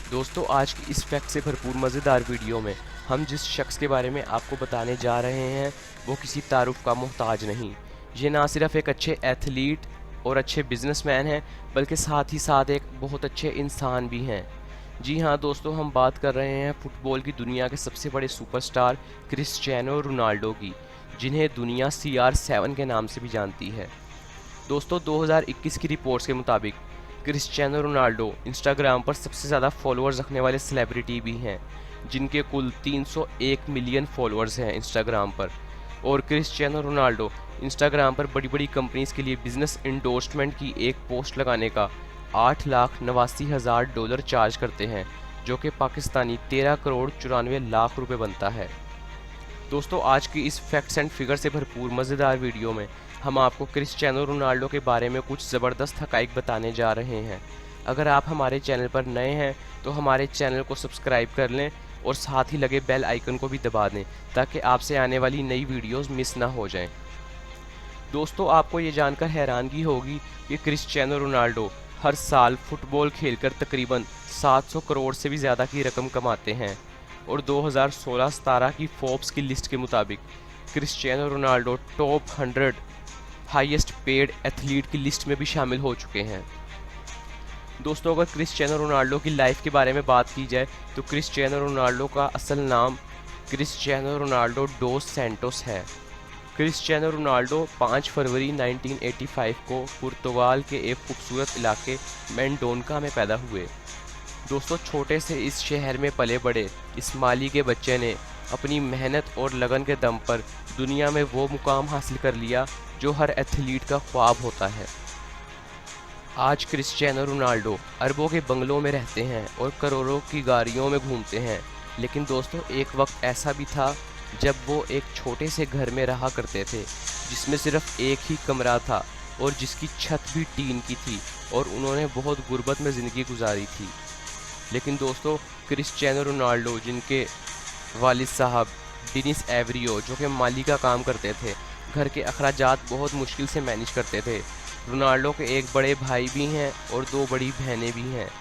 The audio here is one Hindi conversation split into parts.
दोस्तों आज की इस फैक्ट से भरपूर मज़ेदार वीडियो में हम जिस शख्स के बारे में आपको बताने जा रहे हैं वो किसी तारुफ का मोहताज नहीं। ये ना सिर्फ एक अच्छे एथलीट और अच्छे बिजनेसमैन हैं बल्कि साथ ही साथ एक बहुत अच्छे इंसान भी हैं। जी हाँ दोस्तों, हम बात कर रहे हैं फुटबॉल की दुनिया के सबसे बड़े सुपरस्टार क्रिस्टियानो रोनाल्डो की, जिन्हें दुनिया CR7 के नाम से भी जानती है। दोस्तों 2021 की रिपोर्ट्स के मुताबिक क्रिस्टियानो रोनाल्डो इंस्टाग्राम पर सबसे ज़्यादा फॉलोअर्स रखने वाले सेलिब्रिटी भी हैं, जिनके कुल 301 मिलियन फॉलोअर्स हैं इंस्टाग्राम पर। और क्रिस्टियानो रोनाल्डो इंस्टाग्राम पर बड़ी बड़ी कंपनीज के लिए बिजनेस इंडोर्समेंट की एक पोस्ट लगाने का $8,89,000 चार्ज करते हैं, जो कि पाकिस्तानी 13 करोड़ 94 लाख रुपए बनता है। दोस्तों आज की इस फैक्ट्स एंड फिगर से भरपूर मज़ेदार वीडियो में हम आपको क्रिस्टियानो रोनाल्डो के बारे में कुछ ज़बरदस्त हक़ाइक़ बताने जा रहे हैं। अगर आप हमारे चैनल पर नए हैं तो हमारे चैनल को सब्सक्राइब कर लें और साथ ही लगे बेल आइकन को भी दबा दें ताकि आपसे आने वाली नई वीडियोस मिस ना हो जाएं। दोस्तों आपको ये जानकर हैरानगी होगी कि क्रिस्टियानो रोनाल्डो हर साल फुटबॉल खेलकर तकरीबन 700 करोड़ से भी ज़्यादा की रकम कमाते हैं और 2016-17 की फोर्ब्स की लिस्ट के मुताबिक Cristiano Ronaldo top 100 highest paid athlete की लिस्ट में भी शामिल हो चुके हैं। दोस्तों अगर क्रिस्टियानो रोनाल्डो की लाइफ के बारे में बात की जाए तो क्रिस्टियानो रोनाल्डो का असल नाम क्रिस्टियानो रोनाल्डो डोस सैंटोस है। क्रिस्टियानो रोनाल्डो 5 फरवरी 1985 को पुर्तगाल के एक खूबसूरत इलाके मेंडोनका में पैदा हुए। दोस्तों छोटे से इस शहर में पले बड़े इस माली के बच्चे ने अपनी मेहनत और लगन के दम पर दुनिया में वो मुकाम हासिल कर लिया जो हर एथलीट का ख्वाब होता है। आज क्रिस्टियानो रोनाल्डो अरबों के बंगलों में रहते हैं और करोड़ों की गाड़ियों में घूमते हैं, लेकिन दोस्तों एक वक्त ऐसा भी था जब वो एक छोटे से घर में रहा करते थे जिसमें सिर्फ एक ही कमरा था और जिसकी छत भी टीन की थी, और उन्होंने बहुत गुर्बत में ज़िंदगी गुजारी थी। लेकिन दोस्तों क्रिस्टियानो रोनाल्डो, जिनके वालिद साहब डेनिस एवरियो जो कि माली का काम करते थे, घर के अखराजात बहुत मुश्किल से मैनेज करते थे। रोनाल्डो के एक बड़े भाई भी हैं और 2 बड़ी बहनें भी हैं।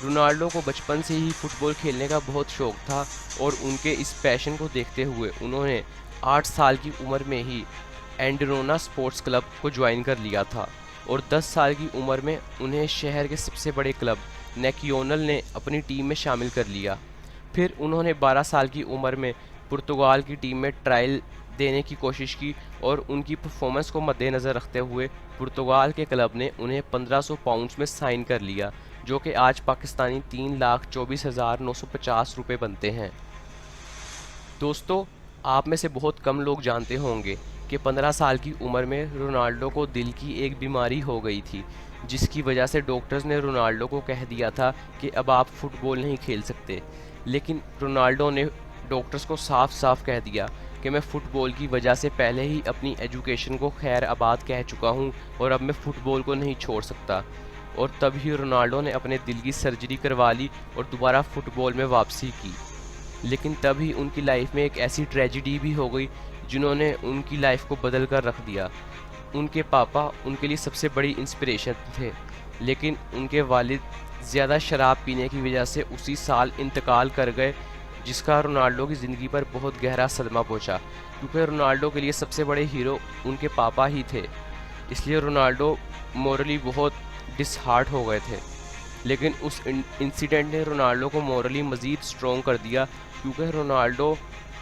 रोनाल्डो को बचपन से ही फुटबॉल खेलने का बहुत शौक़ था और उनके इस पैशन को देखते हुए उन्होंने 8 साल की उम्र में ही एंडरोना स्पोर्ट्स क्लब को ज्वाइन कर लिया था और 10 साल की उम्र में उन्हें शहर के सबसे बड़े क्लब नेकियोनल ने अपनी टीम में शामिल कर लिया। फिर उन्होंने 12 साल की उम्र में पुर्तगाल की टीम में ट्रायल देने की कोशिश की और उनकी परफॉर्मेंस को मद्देनज़र रखते हुए पुर्तगाल के क्लब ने उन्हें 1500 पाउंड्स में साइन कर लिया, जो कि आज पाकिस्तानी 3,24,950 रुपये बनते हैं। दोस्तों आप में से बहुत कम लोग जानते होंगे कि 15 साल की उम्र में रोनाल्डो को दिल की एक बीमारी हो गई थी, जिसकी वजह से डॉक्टर्स ने रोनाल्डो को कह दिया था कि अब आप फुटबॉल नहीं खेल सकते। लेकिन रोनाल्डो ने डॉक्टर्स को साफ साफ कह दिया कि मैं फ़ुटबॉल की वजह से पहले ही अपनी एजुकेशन को खैर आबाद कह चुका हूं और अब मैं फ़ुटबॉल को नहीं छोड़ सकता। और तभी रोनाल्डो ने अपने दिल की सर्जरी करवा ली और दोबारा फ़ुटबॉल में वापसी की। लेकिन तभी उनकी लाइफ में एक ऐसी ट्रेजिडी भी हो गई जिन्होंने उनकी लाइफ को बदल कर रख दिया। उनके पापा उनके लिए सबसे बड़ी इंस्पिरेशन थे, लेकिन उनके वालिद ज़्यादा शराब पीने की वजह से उसी साल इंतकाल कर गए, जिसका रोनाल्डो की ज़िंदगी पर बहुत गहरा सदमा पहुंचा, क्योंकि रोनाल्डो के लिए सबसे बड़े हीरो उनके पापा ही थे। इसलिए रोनाल्डो मोरली बहुत डिसहार्ट हो गए थे। लेकिन उस इंसिडेंट ने रोनाल्डो को मोरली मज़ीद स्ट्रॉन्ग कर दिया, क्योंकि रोनाल्डो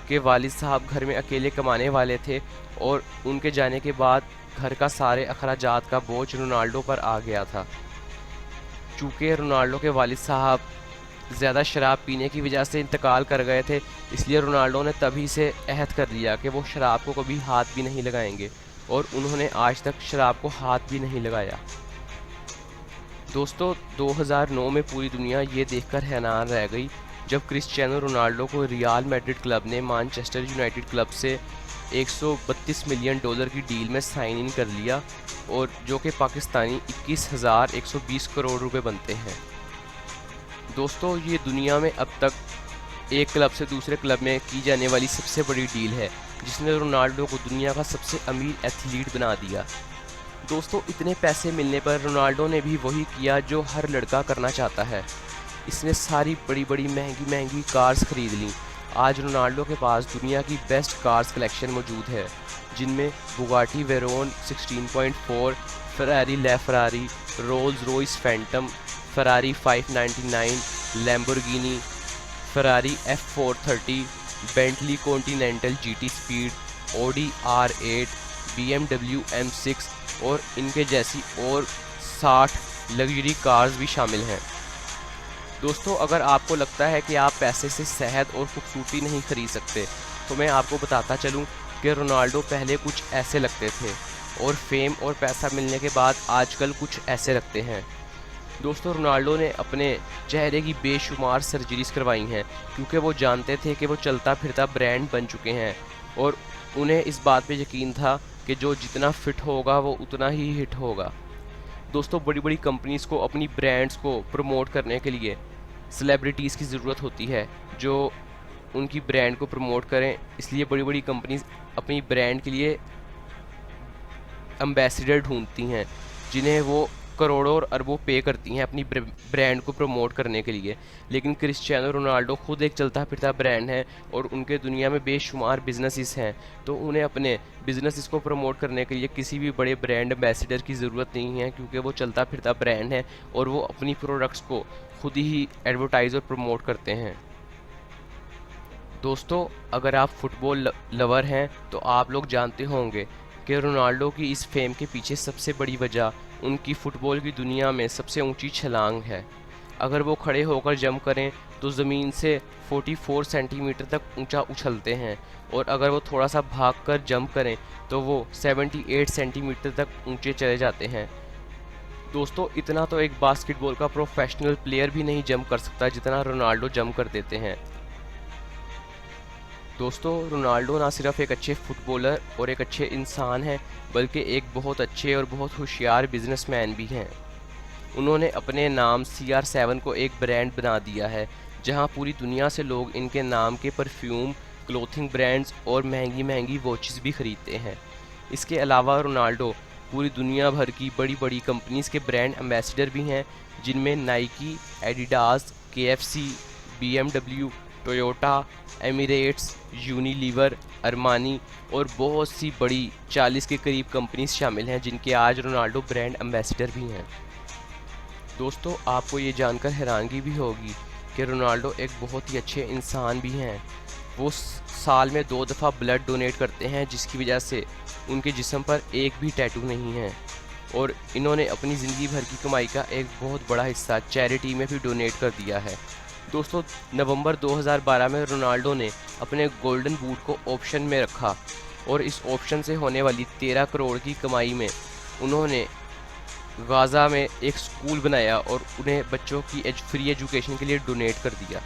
के वालिद साहब घर में अकेले कमाने वाले थे और उनके जाने के बाद घर का सारे अखराजात का बोझ रोनाल्डो पर आ गया था। चूँकि रोनाल्डो के वालिद साहब ज़्यादा शराब पीने की वजह से इंतकाल कर गए थे, इसलिए रोनाल्डो ने तभी से अहद कर लिया कि वो शराब को कभी हाथ भी नहीं लगाएंगे, और उन्होंने आज तक शराब को हाथ भी नहीं लगाया। दोस्तों 2009 में पूरी दुनिया ये देखकर हैरान रह गई जब क्रिस्टियानो रोनाल्डो को रियल मैड्रिड क्लब ने मैनचेस्टर यूनाइटेड क्लब से $132 मिलियन की डील में साइन इन कर लिया, और जो कि पाकिस्तानी 21,120 करोड़ रुपए बनते हैं। दोस्तों ये दुनिया में अब तक एक क्लब से दूसरे क्लब में की जाने वाली सबसे बड़ी डील है, जिसने रोनाल्डो को दुनिया का सबसे अमीर एथलीट बना दिया। दोस्तों इतने पैसे मिलने पर रोनाल्डो ने भी वही किया जो हर लड़का करना चाहता है। इसने सारी बड़ी बड़ी महंगी महंगी कार्स खरीद ली। आज रोनाल्डो के पास दुनिया की बेस्ट कार्स कलेक्शन मौजूद है, जिनमें Bugatti Veyron 16.4, Ferrari LaFerrari, Rolls Royce Phantom, Ferrari 599, Lamborghini, Ferrari F430, Bentley Continental GT speed, Audi R8, BMW M6 और इनके जैसी और 60 लग्जरी कार्स भी शामिल हैं। दोस्तों, अगर आपको लगता है कि आप पैसे से सेहत और खूबसूरती नहीं खरीद सकते, तो मैं आपको बताता चलूं कि रोनाल्डो पहले कुछ ऐसे लगते थे और फेम और पैसा मिलने के बाद आजकल कुछ ऐसे लगते हैं। दोस्तों, रोनाल्डो ने अपने चेहरे की बेशुमार सर्जरीज करवाई हैं, क्योंकि वो जानते थे कि वो चलता फिरता ब्रांड बन चुके हैं और उन्हें इस बात पे यकीन था कि जो जितना फिट होगा वो उतना ही हिट होगा। दोस्तों, बड़ी बड़ी कंपनीज़ को अपनी ब्रांड्स को प्रमोट करने के लिए सेलिब्रिटीज़ की ज़रूरत होती है जो उनकी ब्रांड को प्रमोट करें। इसलिए बड़ी बड़ी कंपनीज़ अपनी ब्रांड के लिए एम्बेसडर ढूंढती हैं, जिन्हें वो करोड़ों और अरबों पे करती हैं अपनी ब्रांड को प्रमोट करने के लिए। लेकिन क्रिस्टियानो रोनाल्डो खुद एक चलता फिरता ब्रांड है और उनके दुनिया में बेशुमार बिजनेसेस हैं, तो उन्हें अपने बिजनेसेस को प्रमोट करने के लिए किसी भी बड़े ब्रांड एम्बेसडर की ज़रूरत नहीं है, क्योंकि वो चलता फिरता ब्रांड है और वो अपनी प्रोडक्ट्स को खुद ही एडवर्टाइज और प्रमोट करते हैं। दोस्तों, अगर आप फुटबॉल लवर हैं तो आप लोग जानते होंगे कि रोनाल्डो की इस फेम के पीछे सबसे बड़ी वजह उनकी फ़ुटबॉल की दुनिया में सबसे ऊंची छलांग है। अगर वो खड़े होकर जंप करें तो ज़मीन से 44 सेंटीमीटर तक ऊंचा उछलते हैं, और अगर वो थोड़ा सा भागकर जंप करें तो वो 78 सेंटीमीटर तक ऊंचे चले जाते हैं। दोस्तों, इतना तो एक बास्केटबॉल का प्रोफेशनल प्लेयर भी नहीं जंप कर सकता जितना रोनाल्डो जंप कर देते हैं। दोस्तों, रोनाल्डो ना सिर्फ एक अच्छे फुटबॉलर और एक अच्छे इंसान हैं, बल्कि एक बहुत अच्छे और बहुत होशियार बिजनेसमैन भी हैं। उन्होंने अपने नाम CR7 को एक ब्रांड बना दिया है, जहां पूरी दुनिया से लोग इनके नाम के परफ्यूम, क्लोथिंग ब्रांड्स और महंगी महंगी वॉचेस भी खरीदते हैं। इसके अलावा रोनाल्डो पूरी दुनिया भर की बड़ी बड़ी कंपनीज़ के ब्रांड एम्बेसडर भी हैं, जिनमें Nike, Adidas, KFC, BMW, Toyota, Emirates, Unilever, Armani और बहुत सी बड़ी 40 के करीब कंपनीज शामिल हैं, जिनके आज रोनाल्डो ब्रांड एम्बेसडर भी हैं। दोस्तों, आपको ये जानकर हैरानगी भी होगी कि रोनाल्डो एक बहुत ही अच्छे इंसान भी हैं। वो साल में 2 दफ़ा ब्लड डोनेट करते हैं, जिसकी वजह से उनके जिस्म पर एक भी टैटू नहीं है, और इन्होंने अपनी ज़िंदगी भर की कमाई का एक बहुत बड़ा हिस्सा चैरिटी में भी डोनेट कर दिया है। दोस्तों, नवंबर 2012 में रोनाल्डो ने अपने गोल्डन बूट को ऑप्शन में रखा, और इस ऑप्शन से होने वाली 13 करोड़ की कमाई में उन्होंने गाज़ा में एक स्कूल बनाया और उन्हें बच्चों की फ्री एजुकेशन के लिए डोनेट कर दिया।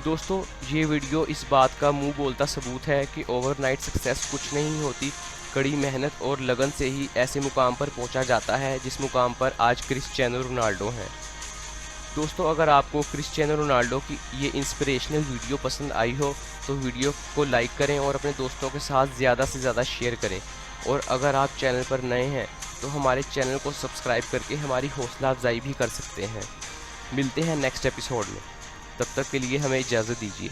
दोस्तों, ये वीडियो इस बात का मुंह बोलता सबूत है कि ओवरनाइट सक्सेस कुछ नहीं होती, कड़ी मेहनत और लगन से ही ऐसे मुकाम पर पहुंचा जाता है जिस मुकाम पर आज क्रिस्टियानो रोनाल्डो हैं। दोस्तों, अगर आपको क्रिस्टियानो रोनाल्डो की ये इंस्पिरेशनल वीडियो पसंद आई हो तो वीडियो को लाइक करें और अपने दोस्तों के साथ ज़्यादा से ज़्यादा शेयर करें, और अगर आप चैनल पर नए हैं तो हमारे चैनल को सब्सक्राइब करके हमारी हौसला अफजाई भी कर सकते हैं। मिलते हैं नेक्स्ट एपिसोड में, तब तक के लिए हमें इजाज़त दीजिए।